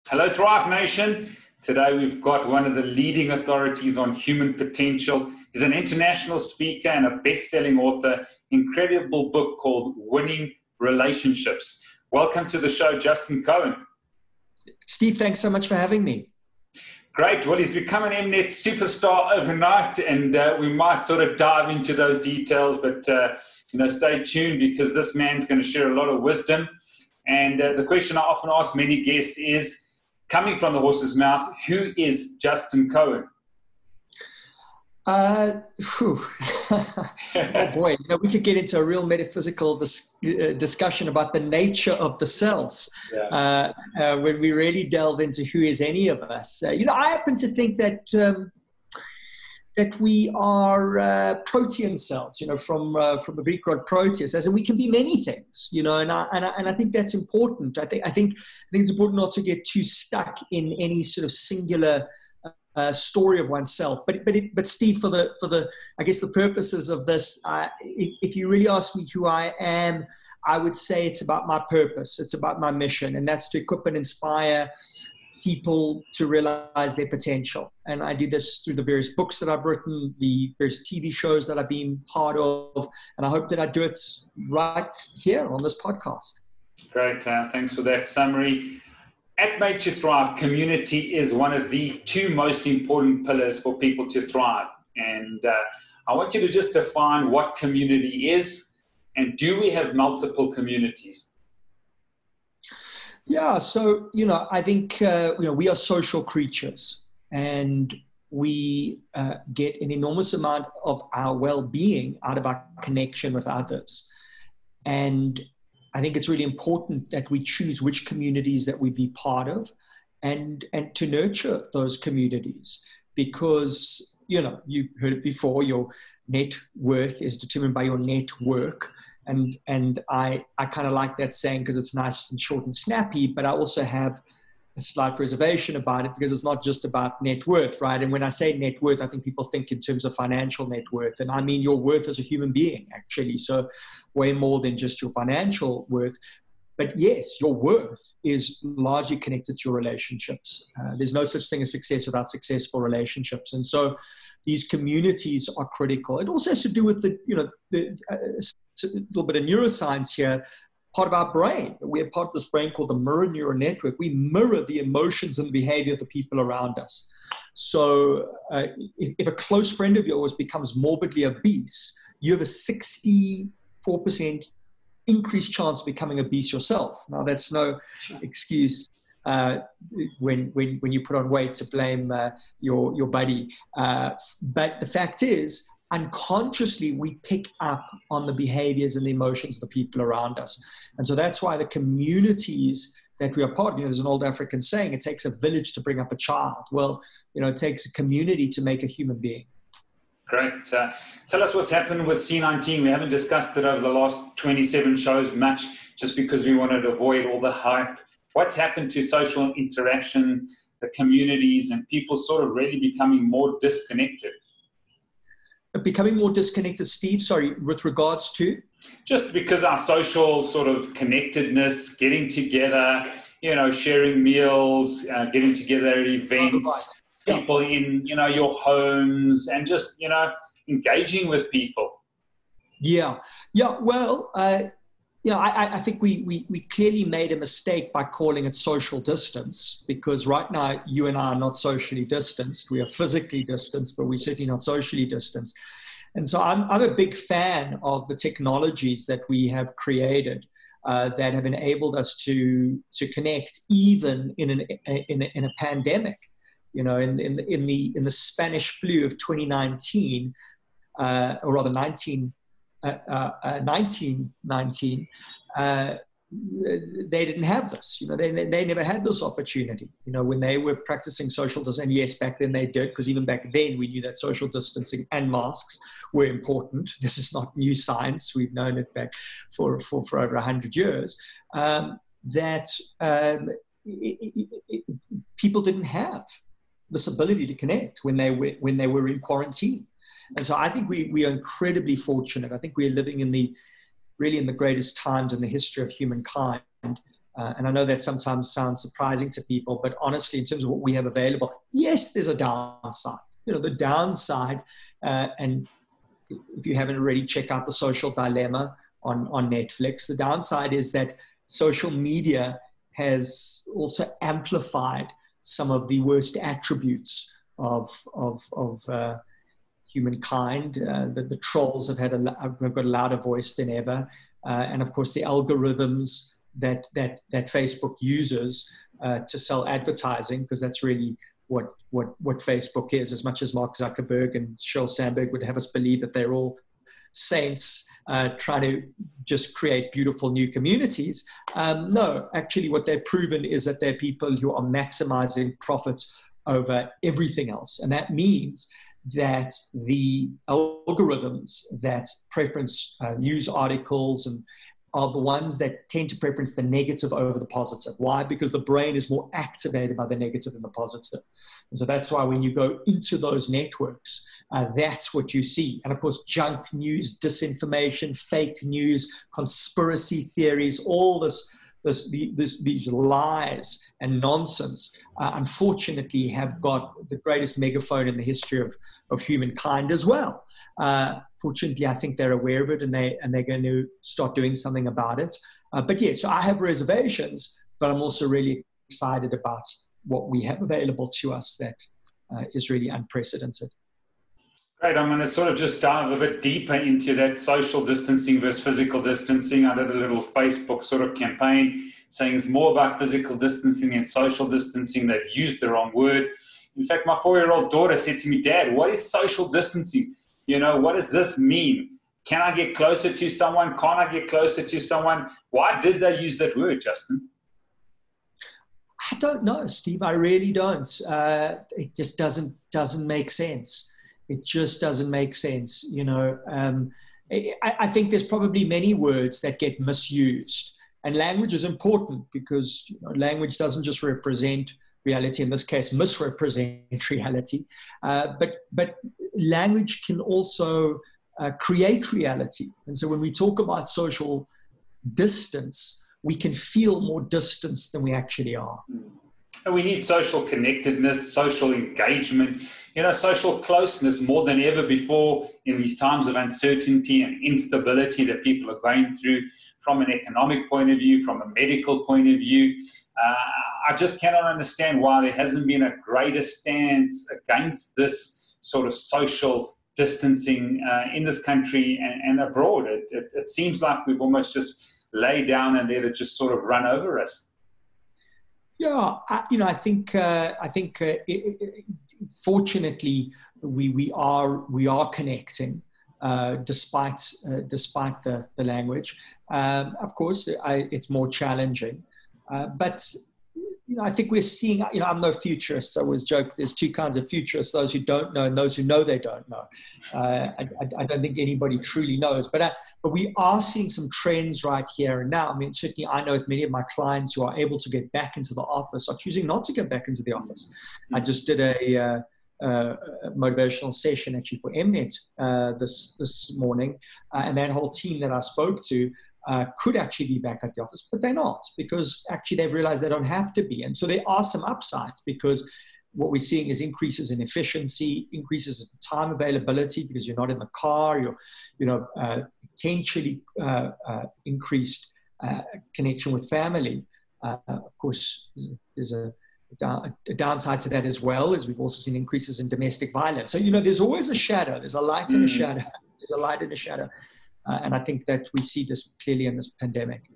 Hello, Thrive Nation. Today we've got one of the leading authorities on human potential. He's an international speaker and a best-selling author. Incredible book called Winning Relationships. Welcome to the show, Justin Cohen. Steve, thanks so much for having me. Great. Well, he's become an MNET superstar overnight, and we might sort of dive into those details, but stay tuned because this man's going to share a lot of wisdom. And the question I often ask many guests is, coming from the horse's mouth, who is Justin Cohen? Oh boy, we could get into a real metaphysical discussion about the nature of the self when we really delve into who is any of us. I happen to think that that we are protein cells, from the Greek word proteus, as in we can be many things, and I think that's important. I think it's important not to get too stuck in any sort of singular story of oneself. But Steve, for the I guess the purposes of this, if you really ask me who I am, I would say it's about my purpose. It's about my mission, and that's to equip and inspire people to realize their potential. And I do this through the various books that I've written, the various TV shows that I've been part of, and I hope that I do it right here on this podcast. Great. Thanks for that summary. At Made to Thrive, community is one of the two most important pillars for people to thrive. And I want you to just define what community is, and do we have multiple communities? Yeah, so, I think, we are social creatures, and we get an enormous amount of our well-being out of our connection with others. And I think it's really important that we choose which communities that we be part of and to nurture those communities, because, you've heard it before, your net worth is determined by your network. And I kind of like that saying because it's nice and short and snappy, but I also have a slight reservation about it because it's not just about net worth, right? And when I say net worth, I think people think in terms of financial net worth. And I mean your worth as a human being, actually. So way more than just your financial worth. But yes, your worth is largely connected to your relationships. There's no such thing as success without successful relationships. And so these communities are critical. It also has to do with a little bit of neuroscience here. Part of our brain, we're part of this brain called the mirror neural network. We mirror the emotions and behavior of the people around us. So if a close friend of yours becomes morbidly obese, you have a 64% increased chance of becoming obese yourself. Now, that's no excuse when you put on weight to blame your buddy. But the fact is, unconsciously, we pick up on the behaviors and the emotions of the people around us. And so that's why the communities that we are part of, there's an old African saying, it takes a village to bring up a child. Well, it takes a community to make a human being. Great. Tell us what's happened with C19. We haven't discussed it over the last 27 shows much, just because we wanted to avoid all the hype. What's happened to social interaction, the communities, and people sort of really becoming more disconnected? Becoming more disconnected, Steve, sorry, with regards to? Just because our social sort of connectedness, getting together, sharing meals, getting together at events, people in, your homes, and just, engaging with people. Yeah. Well, I think we clearly made a mistake by calling it social distance, because right now you and I are not socially distanced. We are physically distanced, but we're certainly not socially distanced. And so I'm a big fan of the technologies that we have created that have enabled us to connect even in a pandemic. In the Spanish flu of 2019, or rather 1919, they didn't have this. They never had this opportunity. When they were practicing social distancing, and yes, back then they did, because even back then we knew that social distancing and masks were important. This is not new science. We've known it back for over 100 years. People didn't have this ability to connect when they were in quarantine. And so I think we are incredibly fortunate. I think we are living in the greatest times in the history of humankind And I know that sometimes sounds surprising to people, but honestly, in terms of what we have available, yes, there's a downside. The downside, and if you haven't already, check out The Social Dilemma on Netflix. The downside is that social media has also amplified some of the worst attributes of humankind. The trolls have got a louder voice than ever, and of course the algorithms that Facebook uses to sell advertising, because that's really what Facebook is. As much as Mark Zuckerberg and Sheryl Sandberg would have us believe that they're all saints trying to just create beautiful new communities, no, actually what they've proven is that they're people who are maximizing profits over everything else. And that means that the algorithms that preference news articles and are the ones that tend to preference the negative over the positive. Why? Because the brain is more activated by the negative than the positive. And so that's why when you go into those networks, that's what you see. And of course, junk news, disinformation, fake news, conspiracy theories, all these lies and nonsense, unfortunately, have got the greatest megaphone in the history of humankind as well. Fortunately, I think they're aware of it, and they're going to start doing something about it. But yeah, so I have reservations, but I'm also really excited about what we have available to us that is really unprecedented. Great. I'm going to sort of just dive a bit deeper into that social distancing versus physical distancing. I did a little Facebook sort of campaign saying it's more about physical distancing and social distancing. They've used the wrong word. In fact, my 4-year-old daughter said to me, "Dad, what is social distancing? What does this mean? Can I get closer to someone? Can't I get closer to someone?" Why did they use that word, Justin? I don't know, Steve. I really don't. It just doesn't make sense. It just doesn't make sense. I think there's probably many words that get misused, and language is important because language doesn't just represent reality, in this case, misrepresent reality, but language can also create reality. And so when we talk about social distance, we can feel more distance than we actually are. And we need social connectedness, social engagement, social closeness more than ever before in these times of uncertainty and instability that people are going through from an economic point of view, from a medical point of view. I just cannot understand why there hasn't been a greater stance against this sort of social distancing in this country and abroad. It seems like we've almost just laid down and let it just sort of run over us. Yeah, I think fortunately we are connecting despite the language. Of course, it's more challenging, but I think we're seeing. I'm no futurist. I always joke there's two kinds of futurists: those who don't know and those who know they don't know. I don't think anybody truly knows, but we are seeing some trends right here and now. I mean, certainly I know with many of my clients who are able to get back into the office are choosing not to get back into the office. I just did a motivational session actually for MNET this morning, and that whole team that I spoke to could actually be back at the office, but they're not, because actually they've realized they don't have to be. And so there are some upsides, because what we're seeing is increases in efficiency, increases in time availability, because you're not in the car, you're potentially increased connection with family. Of course, there's a downside to that as well, as we've also seen increases in domestic violence. So, there's always a shadow. There's a light and a shadow. There's a light and a shadow. And I think that we see this clearly in this pandemic.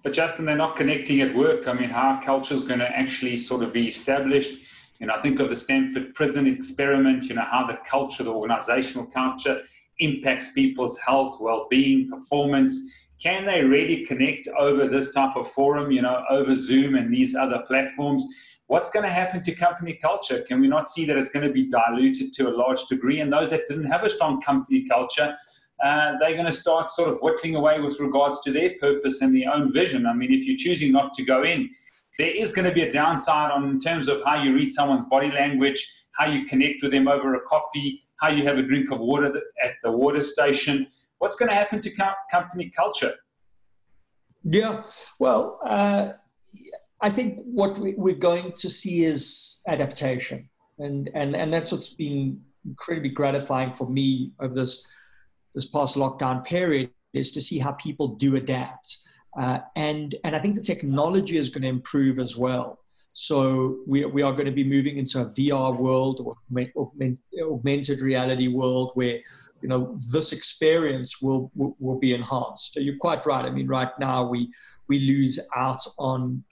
But Justin, they're not connecting at work. I mean, how culture is going to actually sort of be established? I think of the Stanford prison experiment, how the culture, the organizational culture impacts people's health, well-being, performance. Can they really connect over this type of forum, over Zoom and these other platforms? What's going to happen to company culture? Can we not see that it's going to be diluted to a large degree? And those that didn't have a strong company culture, they're going to start sort of whittling away with regards to their purpose and their own vision. I mean, if you're choosing not to go in, there is going to be a downside in terms of how you read someone's body language, how you connect with them over a coffee, how you have a drink of water at the water station. What's going to happen to company culture? Yeah, well, I think what we're going to see is adaptation. And that's what's been incredibly gratifying for me over this past lockdown period, is to see how people do adapt. And I think the technology is going to improve as well. So we are going to be moving into a VR world, or augmented reality world, where, you know, this experience will be enhanced. So you're quite right. I mean, right now we lose out on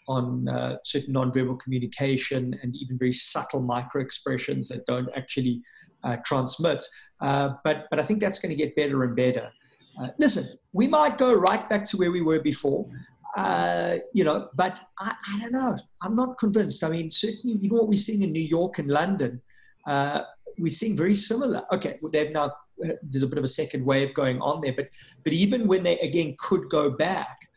certain nonverbal communication and even very subtle micro expressions that don't actually transmit. But I think that's going to get better and better. Listen, we might go right back to where we were before, you know, but I don't know. I'm not convinced. I mean, certainly even what we're seeing in New York and London, we're seeing very similar. Okay, they've now, there's a bit of a second wave going on there, but even when they again could go back,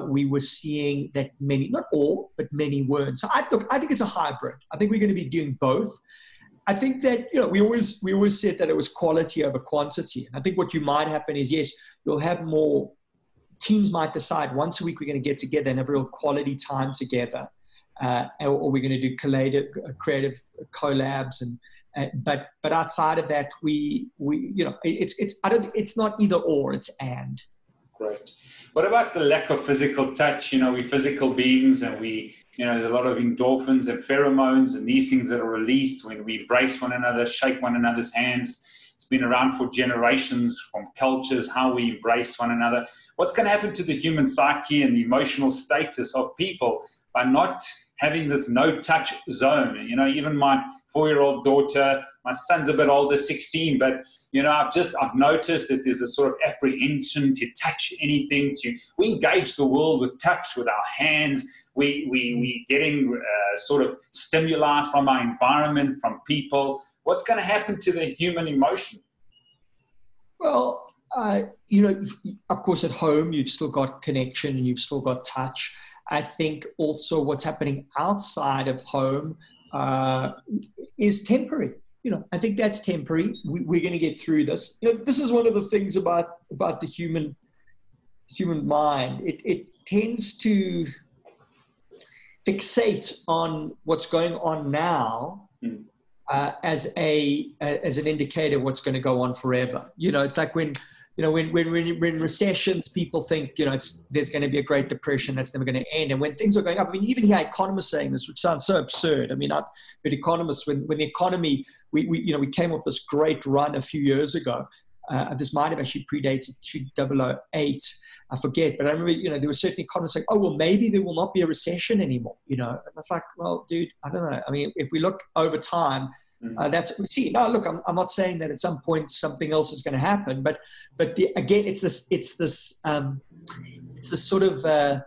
we were seeing that many, not all, but many weren't. So I think it's a hybrid. I think we're going to be doing both. I think that, you know, we always said that it was quality over quantity. And I think what you might happen is, yes, you'll have more teams might decide once a week we're going to get together and have real quality time together, or we're going to do creative collabs, but outside of that, we you know, it's not either or, it's and. Great. What about the lack of physical touch? You know, we're physical beings, and you know, there's a lot of endorphins and pheromones and these things that are released when we embrace one another, shake one another's hands. It's been around for generations from cultures, how we embrace one another. What's going to happen to the human psyche and the emotional status of people by not having this no-touch zone? You know, even my 4-year-old daughter, my son's a bit older, 16, but, you know, I've noticed that there's a sort of apprehension to touch anything. We engage the world with touch, with our hands. We getting sort of stimuli from our environment, from people. What's going to happen to the human emotion? Well, you know, of course, at home, you've still got connection and you've still got touch. I think also what's happening outside of home is temporary. You know, I think that's temporary. We're going to get through this. You know, this is one of the things about the human mind. It tends to fixate on what's going on now as an indicator of what's going to go on forever. You know, it's like when recessions, people think, you know, there's going to be a Great Depression that's never going to end. And when things are going up, I mean, even hear economists saying this, which sounds so absurd. I mean, I've heard economists, when the economy, we came off this great run a few years ago. This might have actually predated 2008. I forget, but I remember, you know, there were certain economists saying, oh, well, maybe there will not be a recession anymore, you know. And it's like, well, dude, I don't know. I mean, if we look over time, that's what we see. Now, look, I'm not saying that at some point something else is going to happen, but again, it's this sort of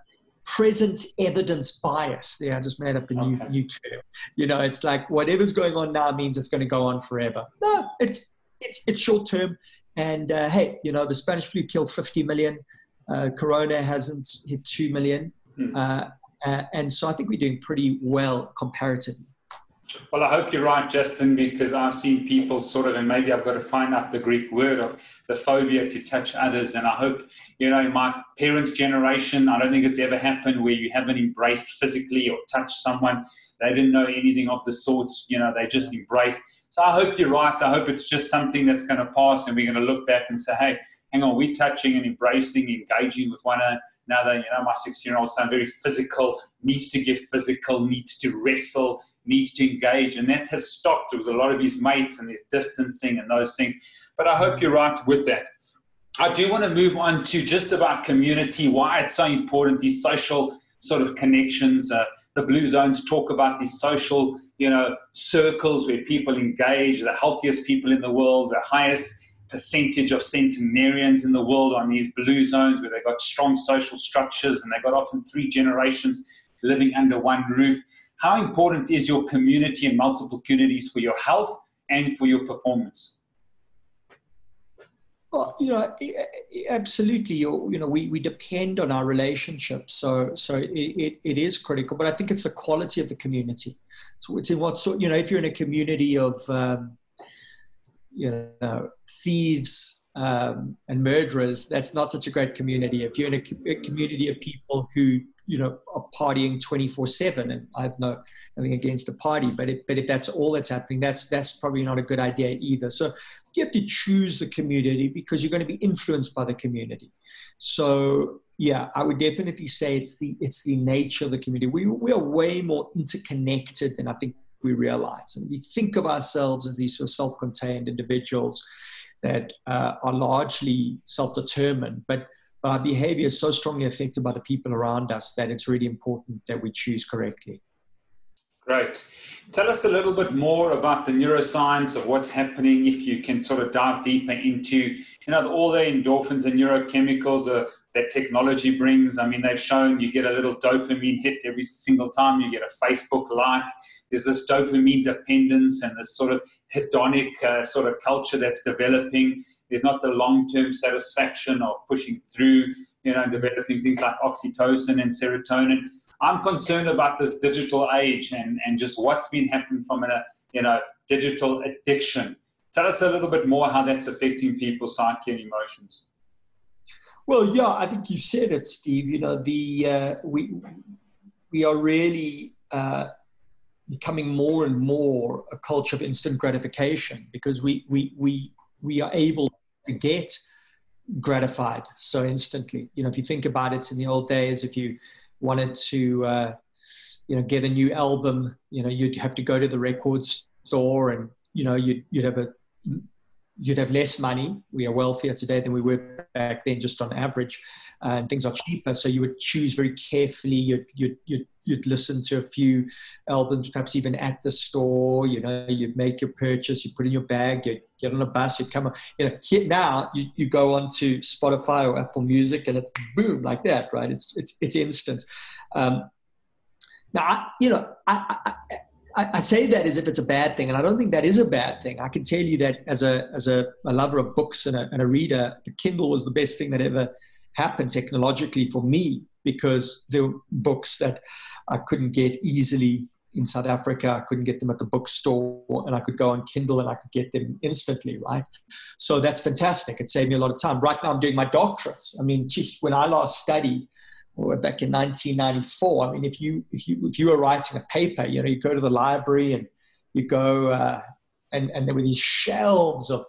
present evidence bias. Yeah, I just made up a new term. You know, it's like whatever's going on now means it's going to go on forever. No, it's short term. And hey, you know, the Spanish flu killed 50 million. Corona hasn't hit 2 million. And so I think we're doing pretty well comparatively. Well, I hope you're right, Justin, because I've seen people sort of, and maybe I've got to find out the Greek word of the phobia to touch others. And I hope, you know, in my parents' generation, I don't think it's ever happened where you haven't embraced physically or touched someone. They didn't know anything of the sorts, you know, they just embraced. So I hope you're right. I hope it's just something that's going to pass, and we're going to look back and say, hey, hang on, we're touching and embracing, engaging with one another. You know, my 6-year-old son, very physical, needs to get physical, needs to wrestle, needs to engage. And that has stopped with a lot of his mates, and there's distancing and those things. But I hope you're right with that. I do want to move on to just about community, why it's so important, these social sort of connections. The Blue Zones talk about these social, you know, circles where people engage, the healthiest people in the world, the highest percentage of centenarians in the world on these Blue Zones, where they've got strong social structures and they've got often 3 generations living under one roof. How important is your community and multiple communities for your health and for your performance? Well, you know, absolutely. You know, we depend on our relationships, so it is critical. But I think it's the quality of the community. So it's in what sort. You know, if you're in a community of, you know, thieves, and murderers, that's not such a great community. If you're in a community of people who, you know, are partying 24/7, and I have nothing against a party, but if that's all that's happening, that's probably not a good idea either. So you have to choose the community because you're going to be influenced by the community. So yeah, I would definitely say it's the nature of the community. We are way more interconnected than I think we realize, and we think of ourselves as these sort of self-contained individuals that are largely self-determined, but our behavior is so strongly affected by the people around us that it's really important that we choose correctly. Great. Tell us a little bit more about the neuroscience of what's happening, if you can sort of dive deeper into, you know, all the endorphins and neurochemicals that technology brings. I mean, they've shown you get a little dopamine hit every single time you get a Facebook like. There's this dopamine dependence and this sort of hedonic sort of culture that's developing. There's not the long-term satisfaction of pushing through, you know, developing things like oxytocin and serotonin. I'm concerned about this digital age and just what's been happening from a, you know, digital addiction. Tell us a little bit more how that's affecting people's psyche and emotions. Well, yeah, I think you said it, Steve. You know, we are really becoming more and more a culture of instant gratification because we are able to get gratified so instantly. You know, if you think about it, in the old days, if you wanted to, you know, get a new album, you know, you'd have to go to the record store, and you know, you'd have less money. We are wealthier today than we were back then, just on average, and things are cheaper. So you would choose very carefully. You'd listen to a few albums, perhaps even at the store. You know, you'd make your purchase, you put it in your bag, you get on a bus, you'd come. You know, here now you go onto Spotify or Apple Music, and it's boom like that, right? It's instant. Now, I say that as if it's a bad thing, and I don't think that is a bad thing. I can tell you that as a lover of books and a reader, the Kindle was the best thing that ever happened technologically for me, because there were books that I couldn't get easily in South Africa. I couldn't get them at the bookstore, and I could go on Kindle and I could get them instantly, right? So that's fantastic. It saved me a lot of time. Right now I'm doing my doctorate. I mean, geez, when I last studied, back in 1994, I mean, if you were writing a paper, you know, you go to the library and you go, and there were these shelves of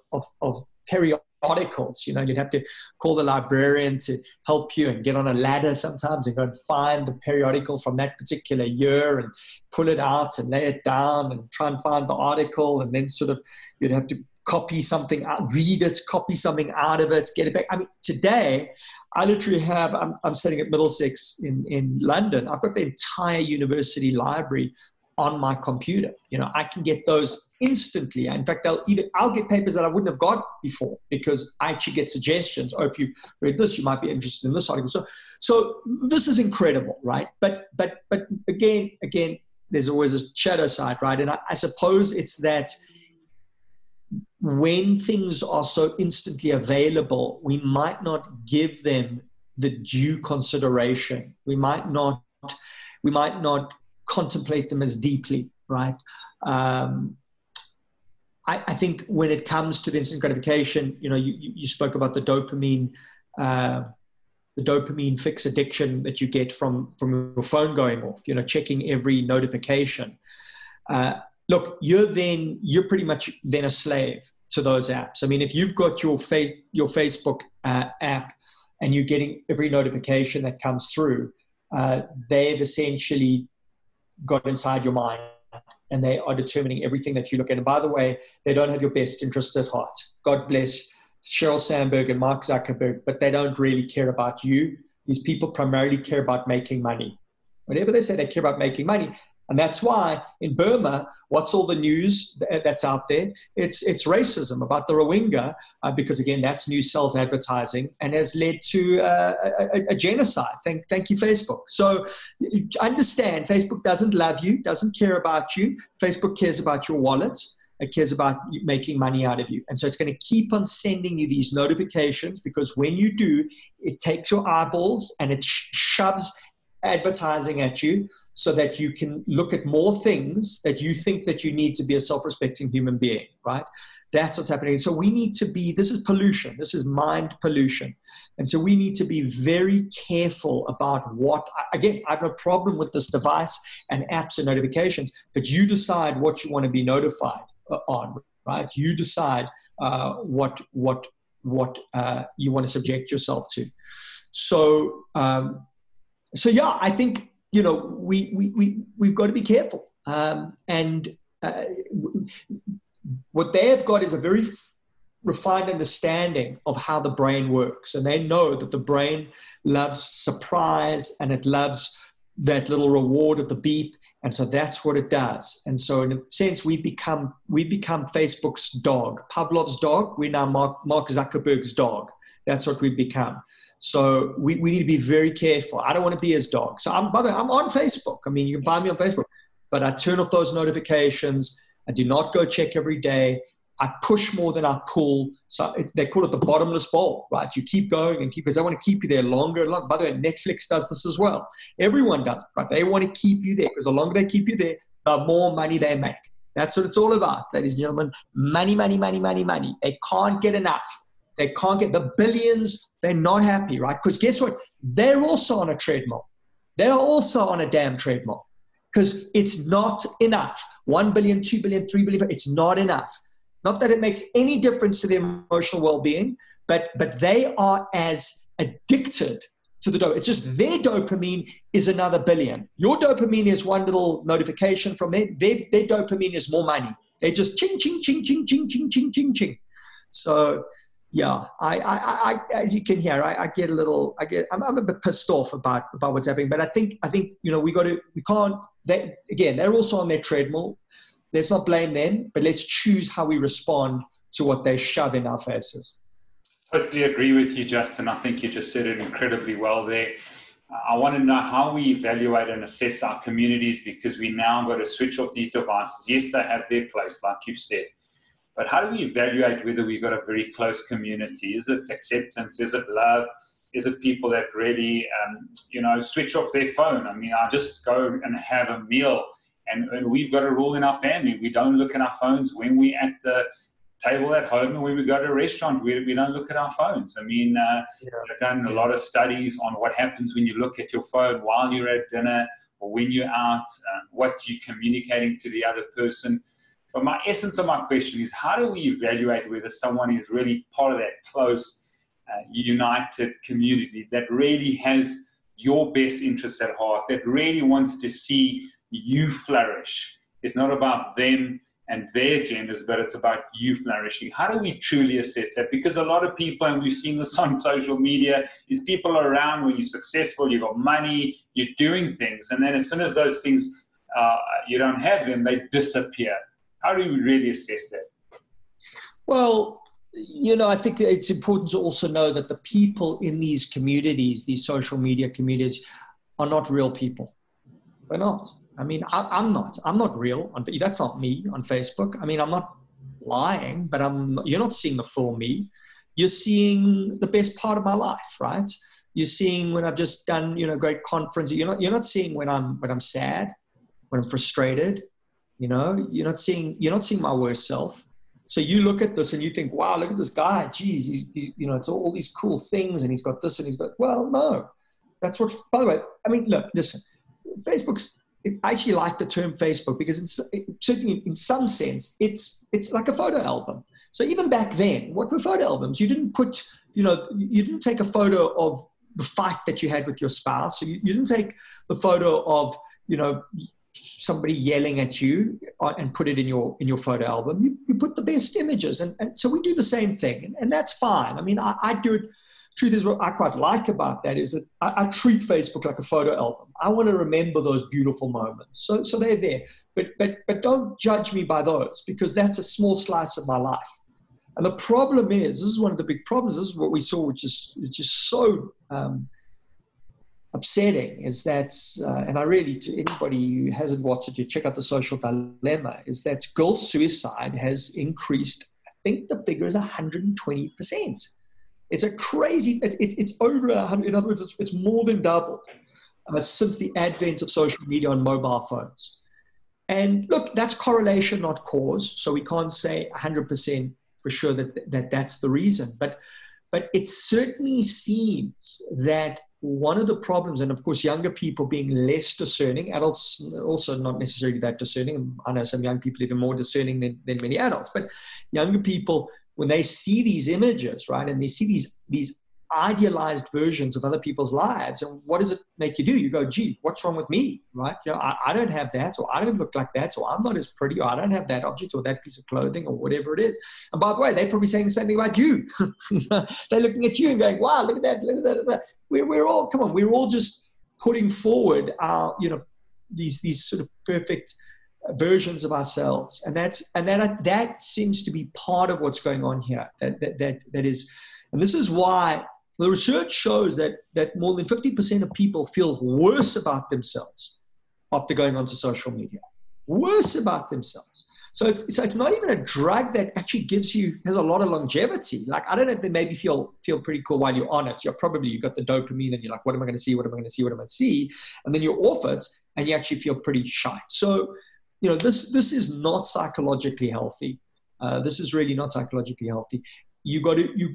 periodicals, you know, you'd have to call the librarian to help you and get on a ladder sometimes and go and find the periodical from that particular year and pull it out and lay it down and try and find the article, and then sort of you'd have to copy something out, read it, copy something out of it, get it back. I mean, today, I literally have, I'm studying at Middlesex in London. I've got the entire university library on my computer. You know, I can get those instantly. In fact, I'll get papers that I wouldn't have got before because I actually get suggestions. Oh, if you read this, you might be interested in this article. So this is incredible, right? But again, there's always a shadow side, right? And I suppose it's that when things are so instantly available, we might not give them the due consideration. We might not contemplate them as deeply, right? I think when it comes to the instant gratification, you know, you spoke about the dopamine fix addiction that you get from your phone going off, you know, checking every notification. Look, you're pretty much then a slave to those apps. I mean, if you've got your Facebook app and you're getting every notification that comes through, they've essentially got inside your mind, and they are determining everything that you look at. And by the way, they don't have your best interests at heart. God bless Sheryl Sandberg and Mark Zuckerberg, but they don't really care about you. These people primarily care about making money. Whenever they say they care about making money, and that's why in Burma, what's all the news that's out there? It's racism about the Rohingya, because again, that's news sells advertising and has led to a genocide. Thank you, Facebook. So understand, Facebook doesn't love you, doesn't care about you. Facebook cares about your wallet. It cares about making money out of you. And so it's going to keep on sending you these notifications, because when you do, it takes your eyeballs and it shoves advertising at you so that you can look at more things that you think that you need to be a self-respecting human being, right? That's what's happening. So we need to be, this is pollution. This is mind pollution. And so we need to be very careful about what, again, I have no problem with this device and apps and notifications, but you decide what you want to be notified on, right? You decide what you want to subject yourself to. So, yeah, I think, you know, we've got to be careful. What they have got is a very refined understanding of how the brain works. And they know that the brain loves surprise and it loves that little reward of the beep. And so that's what it does. And so in a sense, we become Facebook's dog, Pavlov's dog. We're now Mark Zuckerberg's dog. That's what we've become. So we need to be very careful. I don't want to be his dog. So by the way, I'm on Facebook. I mean, you can find me on Facebook, but I turn off those notifications. I do not go check every day. I push more than I pull. So they call it the bottomless bowl, right? You keep going and keep, because they want to keep you there longer and longer. By the way, Netflix does this as well. Everyone does it, right? They want to keep you there because the longer they keep you there, the more money they make. That's what it's all about, ladies and gentlemen. Money, money, money, money, money. They can't get enough. They can't get the billions. They're not happy, right? Because guess what? They're also on a treadmill. They're also on a damn treadmill because it's not enough. 1 billion, 2 billion, 3 billion, it's not enough. Not that it makes any difference to their emotional well-being, but they are as addicted to the dopamine. It's just their dopamine is another billion. Your dopamine is one little notification from them. Their dopamine is more money. They just ching, ching, ching, ching, ching, ching, ching, ching, ching. So yeah, I as you can hear, I'm a bit pissed off about what's happening. But I think you know they're also on their treadmill. Let's not blame them, but let's choose how we respond to what they shove in our faces. Totally agree with you, Justin. I think you just said it incredibly well there. I want to know how we evaluate and assess our communities, because we now got to switch off these devices. Yes, they have their place, like you've said. But how do we evaluate whether we've got a very close community? Is it acceptance? Is it love? Is it people that really, switch off their phone? I mean, I just go and have a meal. And we've got a rule in our family. We don't look at our phones when we're at the table at home, and when we go to a restaurant, we don't look at our phones. I mean, I've done a lot of studies on what happens when you look at your phone while you're at dinner or when you're out, what you're communicating to the other person. But my essence of my question is, how do we evaluate whether someone is really part of that close, united community that really has your best interests at heart, that really wants to see you flourish? It's not about them and their agendas, but it's about you flourishing. How do we truly assess that? Because a lot of people, and we've seen this on social media, is people are around when you're successful, you've got money, you're doing things, and then as soon as those things, you don't have them, they disappear. How do we really assess that? Well, I think it's important to also know that the people in these communities, these social media communities, are not real people. They're not. I mean, I'm not real. That's not me on Facebook. I mean, I'm not lying, but you're not seeing the full me. You're seeing the best part of my life, right? You're seeing when I've just done, great conference. You're not seeing when I'm sad, when I'm frustrated. You're not seeing my worst self. So you look at this and you think, wow, look at this guy. Geez, he's it's all these cool things, and he's got this and he's got, well, no, that's what, by the way, I mean, look, listen, I actually like the term Facebook because it's certainly in some sense, it's like a photo album. So even back then, what were photo albums? You didn't put, you didn't take a photo of the fight that you had with your spouse. So you didn't take the photo of, somebody yelling at you and put it in your photo album. You put the best images. And so we do the same thing. And that's fine. I mean, I do it. Truth is, what I quite like about that is that I treat Facebook like a photo album. I want to remember those beautiful moments. So they're there. But don't judge me by those, because that's a small slice of my life. And the problem is, this is one of the big problems. This is what we saw, which is just so upsetting, is that, and I really, to anybody who hasn't watched it, you check out The Social Dilemma, is that girl suicide has increased. I think the figure is 120%. It's a crazy, it's over 100. In other words, it's more than doubled. since the advent of social media on mobile phones. And look, that's correlation, not cause. So we can't say 100% for sure that that's the reason. But it certainly seems that one of the problems, and of course, younger people being less discerning, adults also not necessarily that discerning. I know some young people even more discerning than many adults, but younger people, when they see these images, right, and they see these idealized versions of other people's lives, and what does it make you do? You go, gee, what's wrong with me, right? You know, I don't have that, or I don't look like that, or I'm not as pretty, or I don't have that object or that piece of clothing or whatever it is. And by the way, they're probably saying the same thing about you. They're looking at you and going, wow, look at that, look at that, look at that. We're all, come on, we're all just putting forward our, you know, these sort of perfect versions of ourselves, and that seems to be part of what's going on here. That is, and this is why the research shows that more than 50% of people feel worse about themselves after going onto social media. Worse about themselves. So it's not even a drug that actually has a lot of longevity. Like, I don't know if they maybe feel pretty cool while you're on it. You've got the dopamine and you're like, what am I going to see? What am I going to see? What am I going to see? And then you're off it and you actually feel pretty shy. So, you know, this is not psychologically healthy. This is really not psychologically healthy. You got to,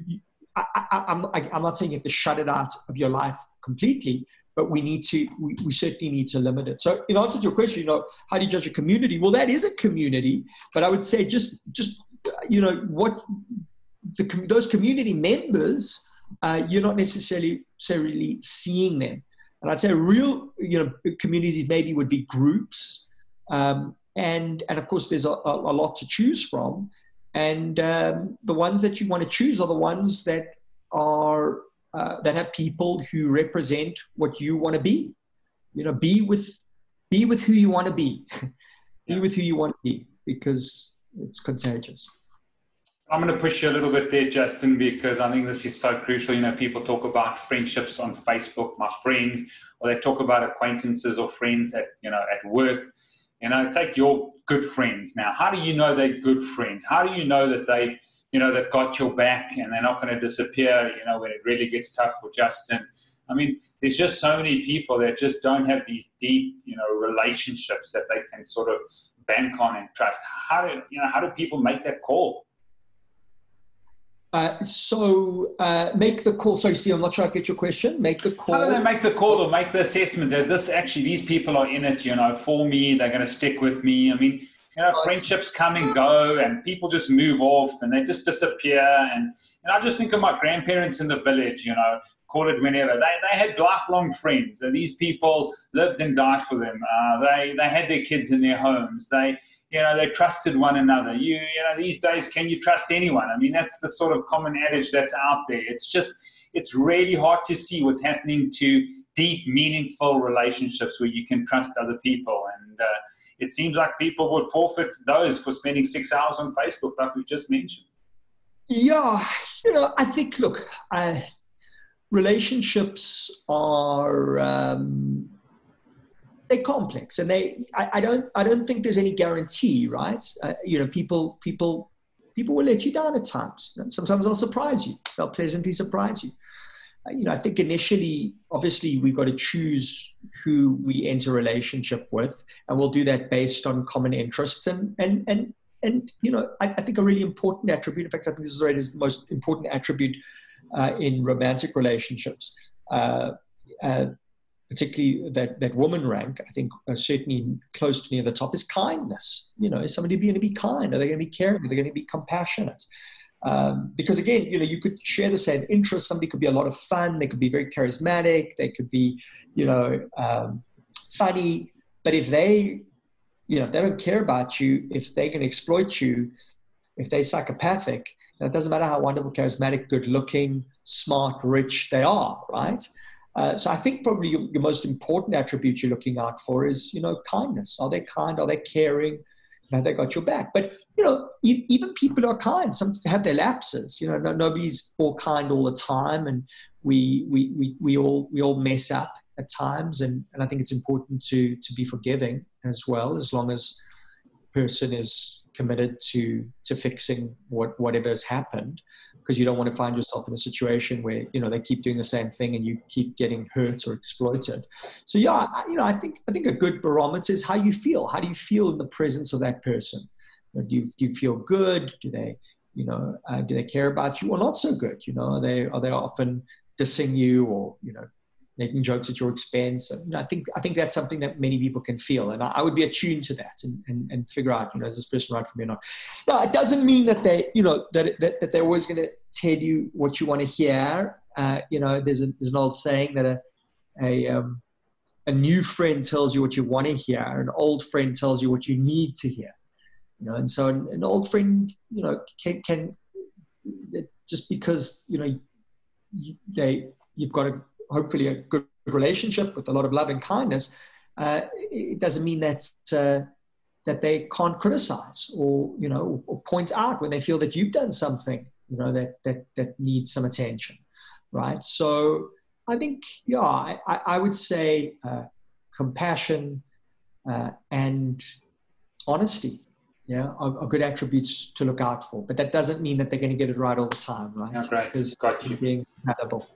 I'm not saying you have to shut it out of your life completely, but we certainly need to limit it. So in answer to your question, you know, how do you judge a community? Well, that is a community, but I would say just you know, what those community members, you're not necessarily seeing them. And I'd say real, you know, communities maybe would be groups, and of course there's a lot to choose from. And the ones that you want to choose are the ones that are that have people who represent what you want to be. You know, be with who you want to be. Be with who you want to be, because it's contagious. I'm going to push you a little bit there, Justin, because I think this is so crucial. You know, people talk about friendships on Facebook, my friends, or they talk about acquaintances or friends at work. You know, take your good friends. Now, how do you know they're good friends? How do you know that they've got your back and they're not going to disappear, you know, when it really gets tough for Justin? I mean, there's just so many people that just don't have these deep, you know, relationships that they can sort of bank on and trust. How do people make that call? Make the call. Sorry, Steve, I'm not sure I get your question. Make the call. How do they make the call or make the assessment that these people are in it, you know, for me, they're going to stick with me? I mean, you know, friendships come and go and people just move off and they just disappear. And I just think of my grandparents in the village, you know, call it whenever. They had lifelong friends, and these people lived and died for them. They had their kids in their homes. They trusted one another. You know, these days, can you trust anyone? I mean, that's the sort of common adage that's out there. It's really hard to see what's happening to deep, meaningful relationships where you can trust other people. And it seems like people would forfeit those for spending 6 hours on Facebook, like we've just mentioned. Yeah, you know, I think, look, relationships are... they're complex, and I don't think there's any guarantee, right? You know, people will let you down at times. You know, sometimes they'll surprise you. They'll pleasantly surprise you. You know, I think initially, obviously, we've got to choose who we enter a relationship with, and we'll do that based on common interests. And you know, I think a really important attribute. In fact, I think this is rated as the most important attribute in romantic relationships. Particularly that woman rank, I think certainly close to near the top, is kindness. You know, is somebody going to be kind? Are they going to be caring? Are they going to be compassionate? Because again, you know, you could share the same interests. Somebody could be a lot of fun. They could be very charismatic. They could be, you know, funny. But if they don't care about you, if they can exploit you, if they're psychopathic, it doesn't matter how wonderful, charismatic, good looking, smart, rich they are, right? So I think probably your most important attribute you're looking out for is, you know, kindness. Are they kind? Are they caring? Have they got your back? But, you know, even people who are kind, some have their lapses. You know, nobody's all kind all the time, and we all mess up at times. And I think it's important to be forgiving as well, as long as the person is committed to fixing whatever has happened, because you don't want to find yourself in a situation where, you know, they keep doing the same thing and you keep getting hurt or exploited. So yeah, I think a good barometer is how you feel. How do you feel in the presence of that person? You know, do you feel good? Do they care about you, or not so good? You know, are they often dissing you, or, you know, making jokes at your expense? And I think that's something that many people can feel, and I would be attuned to that and figure out, you know, is this person right for me or not? No, it doesn't mean that they, you know, that they're always going to tell you what you want to hear. You know, there's an old saying that a new friend tells you what you want to hear, an old friend tells you what you need to hear. You know, and so an old friend, you know, can just because, you know, you've got hopefully a good relationship with a lot of love and kindness, it doesn't mean that they can't criticize, or, you know, or point out when they feel that you've done something, you know, that needs some attention, right? So I think, yeah, I would say compassion and honesty, yeah, are good attributes to look out for. But that doesn't mean that they're going to get it right all the time, right? Yeah, great. Because Got you. Being compatible.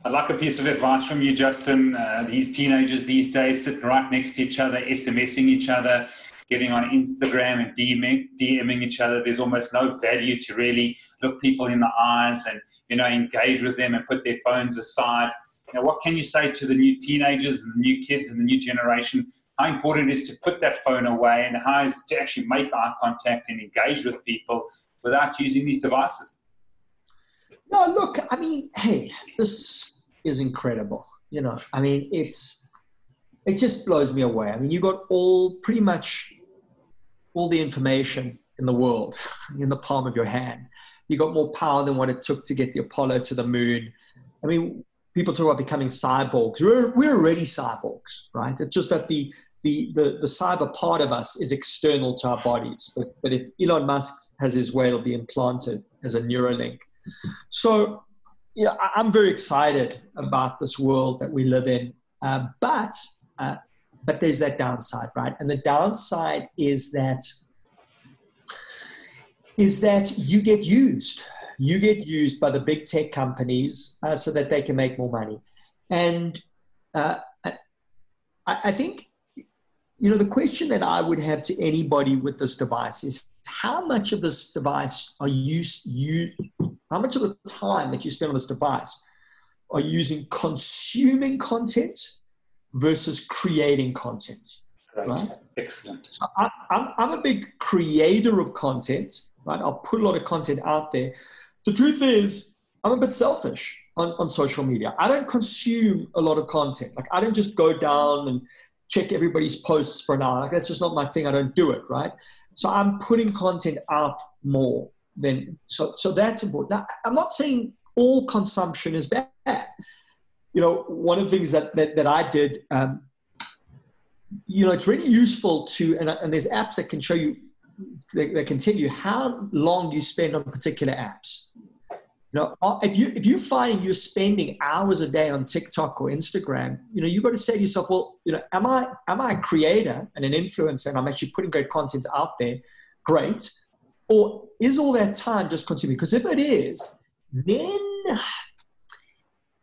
I'd like a piece of advice from you, Justin. These teenagers these days sit right next to each other, SMSing each other, getting on Instagram and DMing each other. There's almost no value to really look people in the eyes and, you know, engage with them and put their phones aside. You know, what can you say to the new teenagers and the new kids and the new generation? How important it is to put that phone away, and how is to actually make eye contact and engage with people without using these devices? No, look, I mean, hey, this is incredible. You know, I mean, it just blows me away. I mean, you got pretty much all the information in the world in the palm of your hand. You got more power than what it took to get the Apollo to the moon. I mean, people talk about becoming cyborgs. We're already cyborgs, right? It's just that the cyber part of us is external to our bodies. But if Elon Musk has his way, it'll be implanted as a Neuralink. So, yeah, I'm very excited about this world that we live in, but there's that downside, right? And the downside is that you get used. You get used by the big tech companies so that they can make more money. And I think, you know, the question that I would have to anybody with this device is, how much of this device how much of the time that you spend on this device are you using consuming content versus creating content? Right? Excellent. So I'm a big creator of content, right? I'll put a lot of content out there. The truth is, I'm a bit selfish on social media. I don't consume a lot of content. Like, I don't just go down and check everybody's posts for an hour. Like, that's just not my thing. I don't do it, right? So I'm putting content out more than, so that's important. Now, I'm not saying all consumption is bad. You know, one of the things that I did, you know, it's really useful to, and there's apps that can show you, that can tell you how long you spend on particular apps. You know, if you're finding you're spending hours a day on TikTok or Instagram, you know, you've got to say to yourself, well, you know, am I a creator and an influencer, and I'm actually putting great content out there? Great. Or is all that time just consuming? Because if it is, then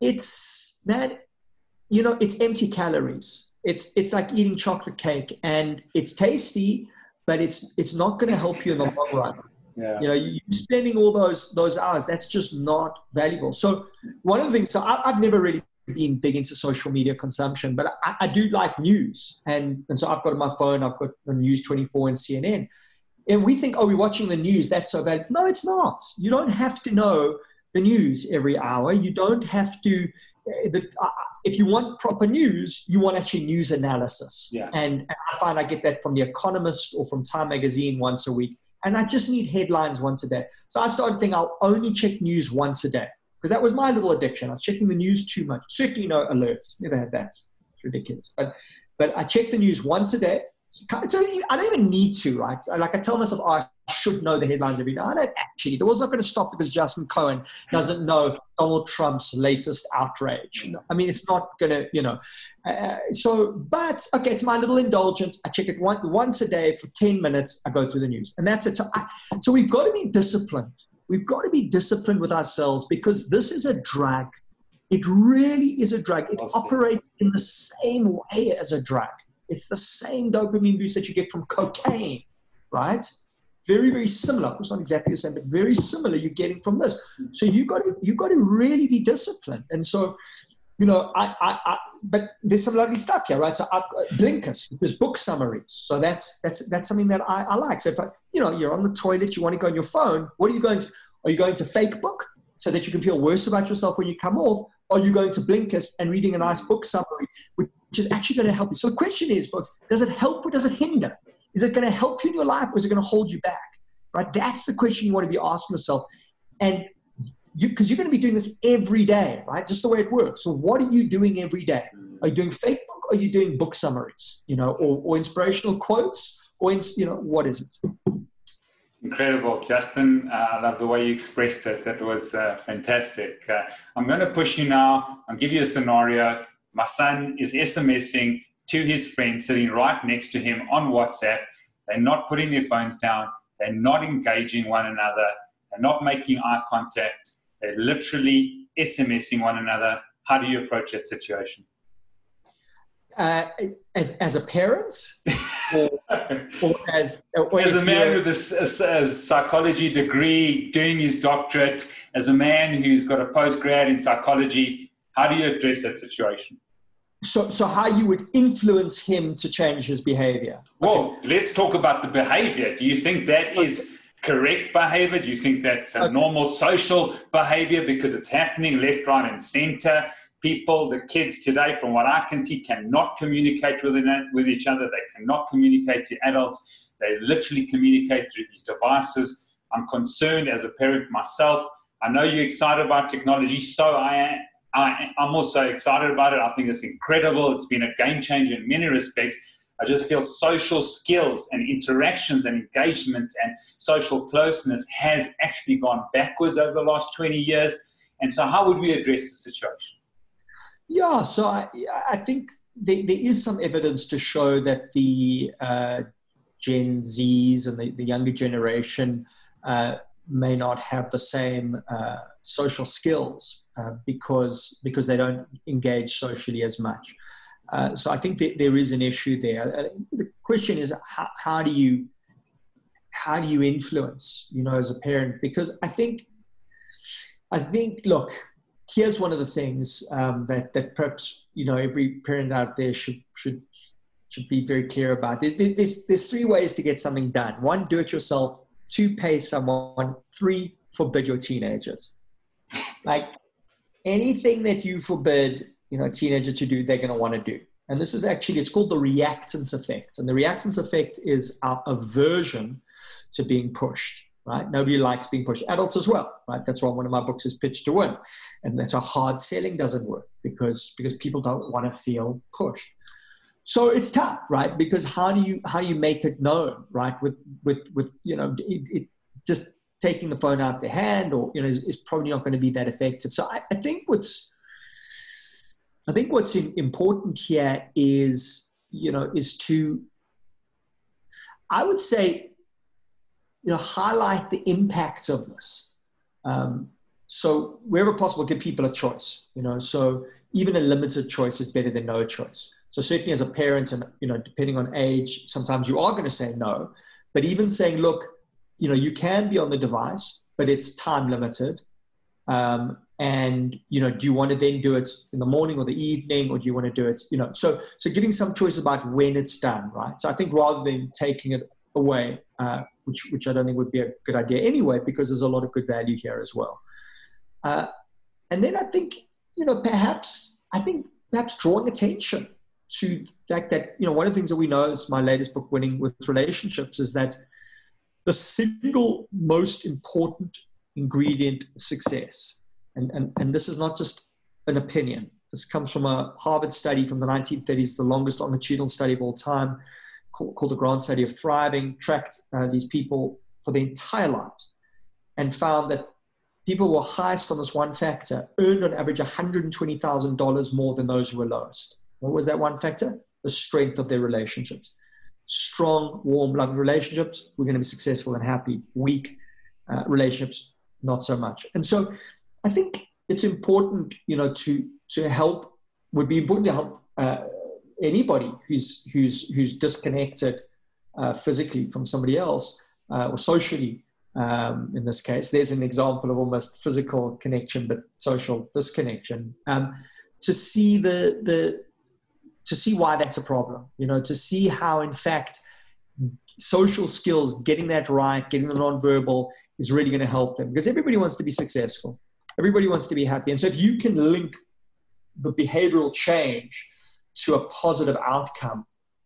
it's that, you know, it's empty calories. It's like eating chocolate cake, and it's tasty, but it's not going to help you in the long run. Yeah. You know, you're spending all those hours. That's just not valuable. So one of the things, so I've never really been big into social media consumption, but I do like news. And so I've got on my phone, I've got News 24 and CNN. And we think, oh, we're watching the news, that's so valuable. No, it's not. You don't have to know the news every hour. You don't have to, if you want proper news, you want actually news analysis. Yeah. And I find I get that from The Economist or from Time Magazine once a week. And I just need headlines once a day. So I started thinking I'll only check news once a day, because that was my little addiction. I was checking the news too much. Certainly no alerts. Never had that. It's ridiculous. But I check the news once a day. I don't even need to, right? Like I tell myself, oh, I should know the headlines every day. I don't actually. The world's not going to stop because Justin Cohen doesn't know Donald Trump's latest outrage. I mean, it's not going to, but okay, it's my little indulgence. I check it once a day for 10 minutes. I go through the news, and that's it. So we've got to be disciplined. We've got to be disciplined with ourselves because this is a drug. It really is a drug. It operates in the same way as a drug. It's the same dopamine boost that you get from cocaine, right? Very, very similar. It's not exactly the same, but very similar you're getting from this. So you got to really be disciplined. And so, but there's some lovely stuff here, right? So blinkers, there's book summaries. So that's something that I like. So if you're on the toilet, you want to go on your phone, what are you going to? Are you going to fake book so that you can feel worse about yourself when you come off? Or are you going to Blinkist and reading a nice book summary, which is actually going to help you? So the question is, folks, does it help or does it hinder? Is it going to help you in your life or is it going to hold you back? Right? That's the question you want to be asking yourself. And because you're going to be doing this every day, right? Just the way it works. So what are you doing every day? Are you doing fake book or are you doing book summaries, or inspirational quotes or, what is it? Incredible, Justin. I love the way you expressed it. That was fantastic. I'm going to push you now. I'll give you a scenario. My son is SMSing to his friend sitting right next to him on WhatsApp. They're not putting their phones down. They're not engaging one another. They're not making eye contact. They're literally SMSing one another. How do you approach that situation? As a parent, or as a man with a psychology degree, doing his doctorate, as a man who's got a postgrad in psychology, how do you address that situation? So how you would influence him to change his behavior? Well, let's talk about the behavior. Do you think that is correct behavior? Do you think that's a normal social behavior because it's happening left, right, and center? People, the kids today, from what I can see, cannot communicate with each other. They cannot communicate to adults. They literally communicate through these devices. I'm concerned as a parent myself. I know you're excited about technology, so I'm also excited about it. I think it's incredible. It's been a game changer in many respects. I just feel social skills and interactions and engagement and social closeness has actually gone backwards over the last 20 years. And so how would we address the situation? Yeah, so I think there is some evidence to show that the Gen Zs and the younger generation may not have the same social skills because they don't engage socially as much. So I think that there is an issue there. The question is, how do you influence, as a parent? Because I think, look, here's one of the things that perhaps every parent out there should be very clear about. There's three ways to get something done. One, do it yourself. Two, pay someone. Three, forbid your teenagers. Like anything that you forbid a teenager to do, they're going to want to do. And this is actually, it's called the reactance effect. And the reactance effect is our aversion to being pushed. Right? Nobody likes being pushed. Adults as well, right? That's why one of my books is Pitch to Win. And that's how hard selling doesn't work because people don't want to feel pushed. So it's tough, right? Because how do you make it known, right? With just taking the phone out of their hand is probably not going to be that effective. So I think what's important here is to, I would say, highlight the impact of this. So wherever possible, give people a choice, so even a limited choice is better than no choice. So certainly as a parent and, depending on age, sometimes you are going to say no, but even saying, look, you can be on the device, but it's time limited. And, do you want to then do it in the morning or the evening, or do you want to do it, so giving some choice about when it's done, right? So I think rather than taking it away, which I don't think would be a good idea anyway, because there's a lot of good value here as well. And then I think, perhaps drawing attention to the fact that, one of the things that we know is my latest book, Winning with Relationships, is that the single most important ingredient of success, and this is not just an opinion. This comes from a Harvard study from the 1930s, the longest longitudinal study of all time, called the Grand Study of Thriving, tracked these people for their entire lives and found that people who were highest on this one factor earned on average $120,000 more than those who were lowest. What was that one factor? The strength of their relationships. Strong, warm, loving relationships, we're going to be successful and happy. Weak relationships, not so much. And so I think it's important, to help, would be important to help anybody who's disconnected physically from somebody else or socially. In this case, there's an example of almost physical connection but social disconnection. To see to see why that's a problem, to see how, in fact, social skills, getting that right, getting the nonverbal is really going to help them, because everybody wants to be successful. Everybody wants to be happy. And so if you can link the behavioral change to a positive outcome,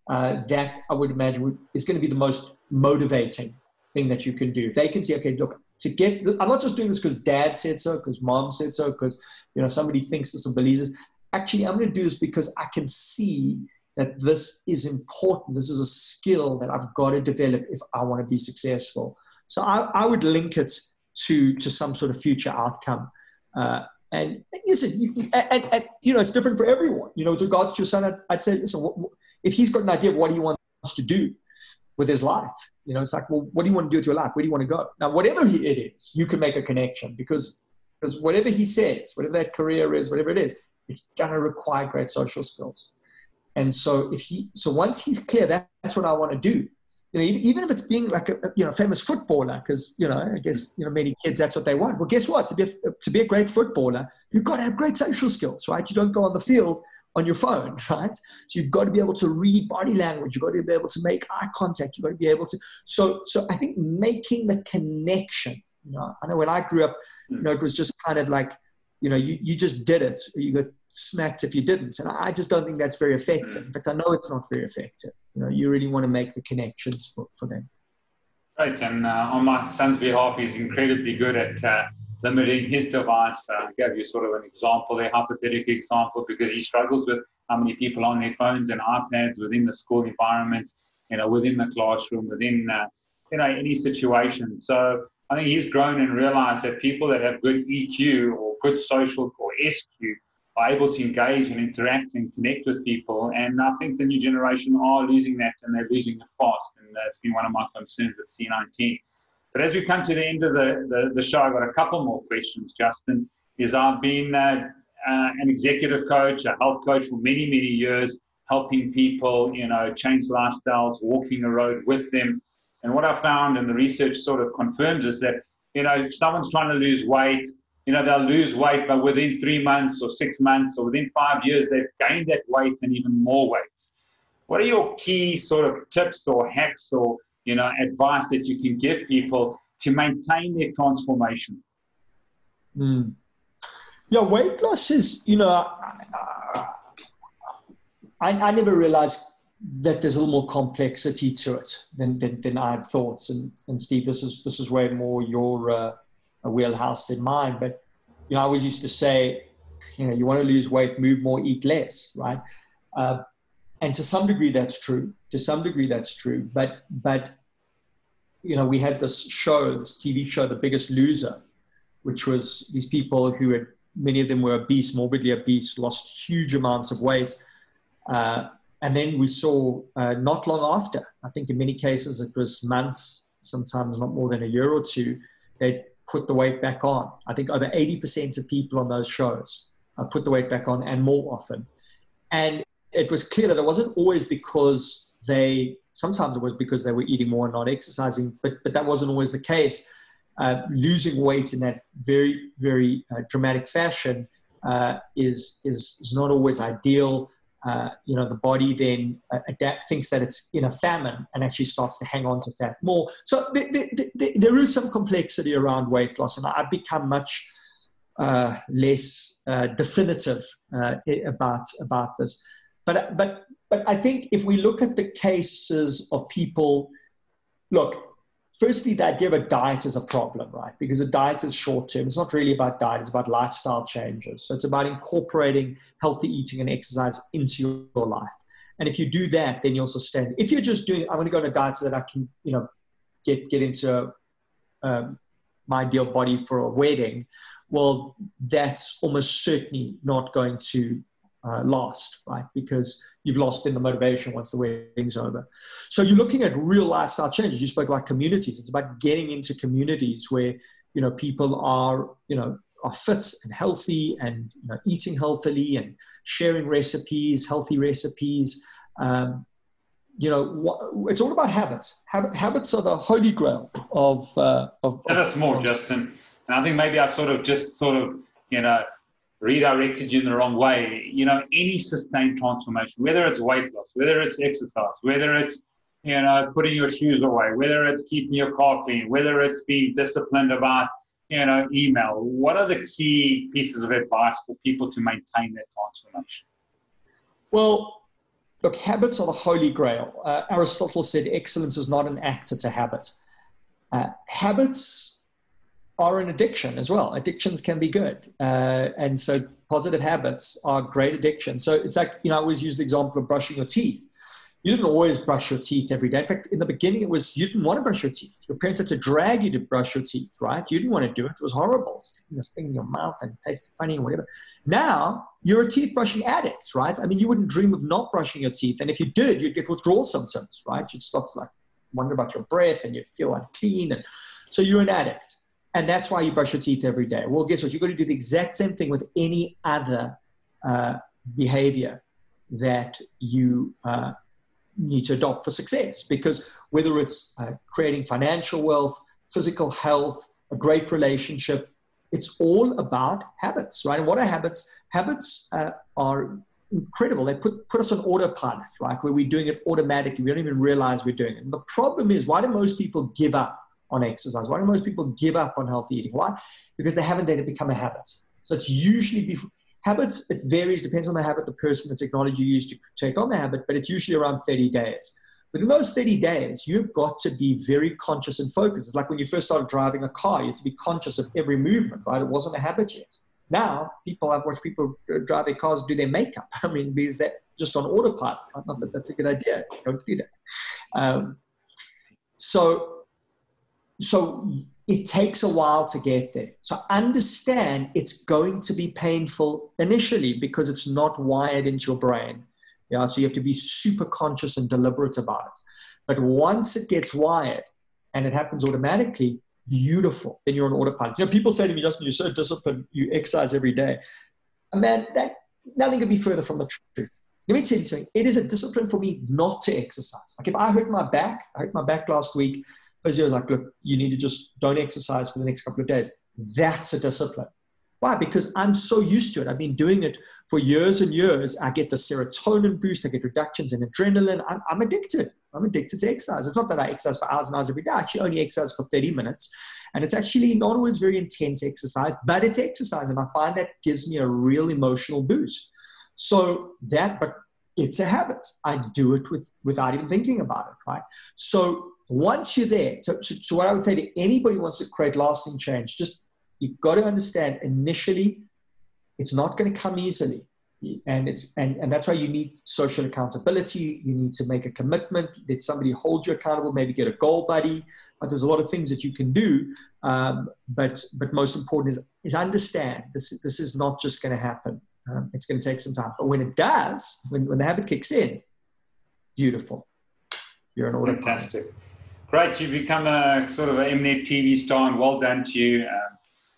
that I would imagine is going to be the most motivating thing that you can do. They can say, okay, look, I'm not just doing this because dad said so, because mom said so, because somebody thinks this or believes this. Actually, I'm going to do this because I can see that this is important. This is a skill that I've got to develop if I want to be successful. So I would link it to some sort of future outcome. And listen, it's different for everyone. With regards to your son, I'd say, listen, if he's got an idea of what he wants to do with his life, it's like, well, what do you want to do with your life? Where do you want to go? Now, whatever it is, you can make a connection, because whatever he says, whatever that career is, whatever it is, it's going to require great social skills. And so once he's clear, that's what I want to do. Even if it's being like a famous footballer, because I guess many kids, that's what they want. Well, guess what? To be a great footballer, you've got to have great social skills, right? You don't go on the field on your phone, right? So you've got to be able to read body language. You've got to be able to make eye contact. You've got to be able to. So I think making the connection. I know when I grew up, it was just kind of like, you just did it, or you got smacked if you didn't. And I just don't think that's very effective. In fact, I know it's not very effective. You really want to make the connections for them. Right. And on my son's behalf, he's incredibly good at limiting his device. I gave you sort of an example there, hypothetical example, because he struggles with how many people on their phones and iPads within the school environment, within the classroom, within, any situation. So I think he's grown and realized that people that have good EQ or good social or SQ are able to engage and interact and connect with people. And I think the new generation are losing that, and they're losing it fast. And that's been one of my concerns with C19. But as we come to the end of the show, I've got a couple more questions, Justin. I've been an executive coach, a health coach for many, many years, helping people, change lifestyles, walking the road with them. And what I found, and the research sort of confirms, is that, if someone's trying to lose weight, they'll lose weight, but within 3 months or 6 months or within 5 years, they've gained that weight and even more weight. What are your key sort of tips or hacks or, advice that you can give people to maintain their transformation? Yeah, weight loss is, I never realized that there's a little more complexity to it than I had thought. And Steve, this is way more your wheelhouse than mine. But, I always used to say, you want to lose weight, move more, eat less, right? And to some degree, that's true. But we had this TV show, The Biggest Loser, which was these people who had, many of them were obese, morbidly obese, lost huge amounts of weight. And then we saw not long after, I think in many cases it was months, sometimes not more than a year or two, they put the weight back on. I think over 80% of people on those shows put the weight back on, and more often. And it was clear that it wasn't always because sometimes it was because they were eating more and not exercising, but that wasn't always the case. Losing weight in that very, very dramatic fashion is not always ideal. The body then thinks that it's in a famine and actually starts to hang on to fat more. So there is some complexity around weight loss, and I've become much less definitive about this. But I think if we look at the cases of people, firstly, the idea of a diet is a problem, right? Because a diet is short-term. It's not really about diet. It's about lifestyle changes. So it's about incorporating healthy eating and exercise into your life. And if you do that, then you'll sustain. If you're just doing, I'm going to go on a diet so that I can, get into my ideal body for a wedding, well, that's almost certainly not going to last, right? Because you've lost in the motivation once the wedding's over. So you're looking at real lifestyle changes. You spoke about communities. It's about getting into communities where, people are fit and healthy and eating healthily and sharing recipes, healthy recipes. It's all about habits. Habits are the holy grail of Tell us more, Justin. And I think maybe I redirected you in the wrong way. Any sustained transformation, whether it's weight loss, whether it's exercise, whether it's, putting your shoes away, whether it's keeping your car clean, whether it's being disciplined about, email. What are the key pieces of advice for people to maintain that transformation? Well, look, habits are the holy grail. Aristotle said excellence is not an act, it's a habit. Habits are an addiction as well. Addictions can be good. And so positive habits are great addiction. So it's like, I always use the example of brushing your teeth. You didn't always brush your teeth every day. In fact, in the beginning, you didn't want to brush your teeth. Your parents had to drag you to brush your teeth, right? You didn't want to do it. It was horrible, sticking this thing in your mouth and tasting funny or whatever. Now, you're a teeth brushing addict, right? I mean, you wouldn't dream of not brushing your teeth. And if you did, you'd get withdrawal symptoms, right? You'd start to wonder about your breath and you'd feel unclean. And so you're an addict. And that's why you brush your teeth every day. Well, guess what? You've got to do the exact same thing with any other behavior that you need to adopt for success, because whether it's creating financial wealth, physical health, a great relationship, it's all about habits, right? And what are habits? Habits are incredible. They put us on autopilot, right? Where we're doing it automatically. We don't even realize we're doing it. And the problem is, why do most people give up on exercise? Why do most people give up on healthy eating? Why? Because they haven't let it become a habit. So it's usually before. Habits, it varies, depends on the habit, the person, the technology you use to take on the habit, but it's usually around 30 days. Within those 30 days, you've got to be very conscious and focused. It's like when you first started driving a car, you had to be conscious of every movement, right? It wasn't a habit yet. Now, I've watched people drive their cars, do their makeup. I mean, because that just on autopilot, right? Not that that's a good idea. Don't do that. So it takes a while to get there. So understand it's going to be painful initially because it's not wired into your brain. Yeah, so you have to be super conscious and deliberate about it. But once it gets wired and it happens automatically, beautiful. Then you're on autopilot. People say to me, Justin, you're so disciplined, you exercise every day. And man, nothing could be further from the truth. Let me tell you something. It is a discipline for me not to exercise. Like if I hurt my back last week, physio was like, look, you need to just don't exercise for the next couple of days. That's a discipline. Why? Because I'm so used to it. I've been doing it for years and years. I get the serotonin boost. I get reductions in adrenaline. I'm addicted. I'm addicted to exercise. It's not that I exercise for hours and hours every day. I actually only exercise for 30 minutes. And it's actually not always very intense exercise, but it's exercise. And I find that gives me a real emotional boost. But it's a habit. I do it without even thinking about it, right? So once you're there, so what I would say to anybody who wants to create lasting change, you've got to understand initially, it's not going to come easily. And that's why you need social accountability. You need to make a commitment, let somebody hold you accountable, maybe get a goal buddy. But there's a lot of things that you can do. But most important is understand this is not just going to happen. It's going to take some time. But when it does, when the habit kicks in, beautiful. You're an autopilot. Fantastic. Great. You've become a sort of an MNET TV star, and well done to you.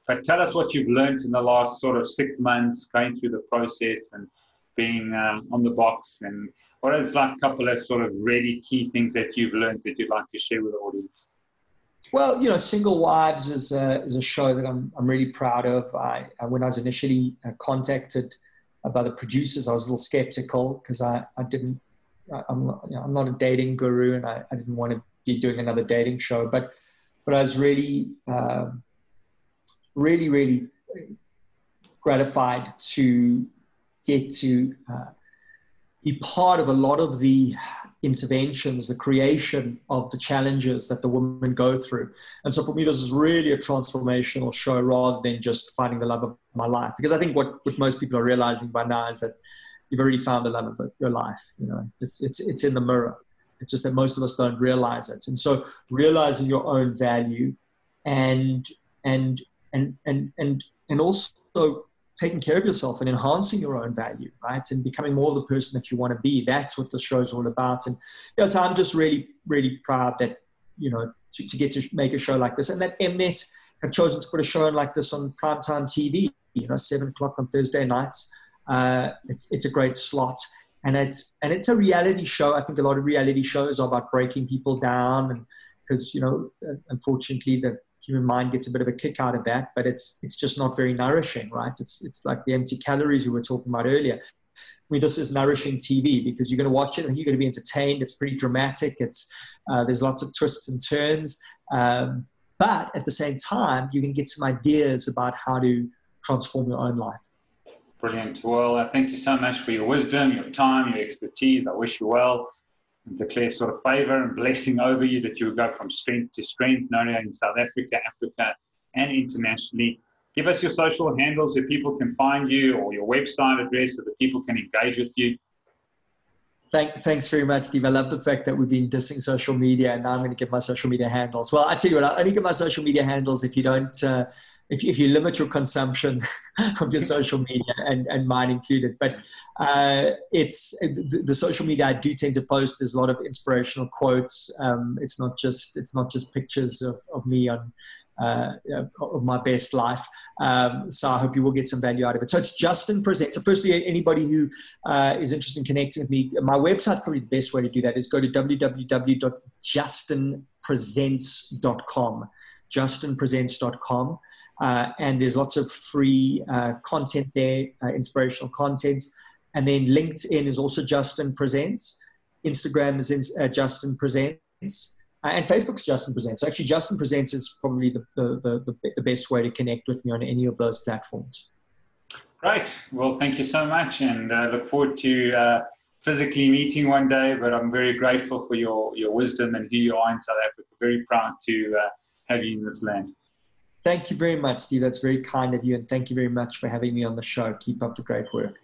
But tell us what you've learned in the last sort of 6 months going through the process and being on the box, and what is like a couple of sort of really key things that you've learned that you'd like to share with the audience? Well, Single Wives is a show that I'm really proud of. When I was initially contacted by the producers, I was a little skeptical because I'm not a dating guru, and I didn't want to be doing another dating show. But I was really gratified to get to be part of a lot of the interventions, the creation of the challenges that the women go through. And so for me, this is really a transformational show rather than just finding the love of my life. Because I think what most people are realizing by now is that, you've already found the love of your life. It's in the mirror. It's just that most of us don't realize it. And so realizing your own value and also taking care of yourself and enhancing your own value, right? And becoming more of the person that you want to be. That's what the show's all about. And so I'm just really, really proud that, to get to make a show like this, and that MNET have chosen to put a show like this on primetime TV, 7:00 on Thursday nights. It's a great slot. And it's a reality show. I think a lot of reality shows are about breaking people down, and because, unfortunately, the human mind gets a bit of a kick out of that, but it's just not very nourishing, right? It's like the empty calories we were talking about earlier. This is nourishing TV because you're going to watch it and you're going to be entertained. It's pretty dramatic. There's lots of twists and turns. But at the same time, you can get some ideas about how to transform your own life. Brilliant. Well, thank you so much for your wisdom, your time, your expertise. I wish you well and declare sort of favor and blessing over you that you will go from strength to strength, not only in South Africa, Africa, and internationally. Give us your social handles where people can find you, or your website address so that people can engage with you. Thanks very much, Steve. I love the fact that we've been dissing social media, and now I'm going to give my social media handles. Well, I tell you what, I only give my social media handles if you don't, if you limit your consumption of your social media, and mine included. But it's the social media I do tend to post. There's a lot of inspirational quotes. It's not just pictures of me on of my best life. So I hope you will get some value out of it. So it's Justin Presents. So firstly, anybody who is interested in connecting with me, my website's probably the best way to do that is go to www.justinpresents.com, justinpresents.com. And there's lots of free content there, inspirational content. And then LinkedIn is also Justin Presents. Instagram is Justin Presents. And Facebook's Justin Presents. So actually, Justin Presents is probably the best way to connect with me on any of those platforms. Great. Well, thank you so much, and look forward to physically meeting one day. But I'm very grateful for your wisdom and who you are in South Africa. Very proud to have you in this land. Thank you very much, Steve. That's very kind of you, and thank you very much for having me on the show. Keep up the great work.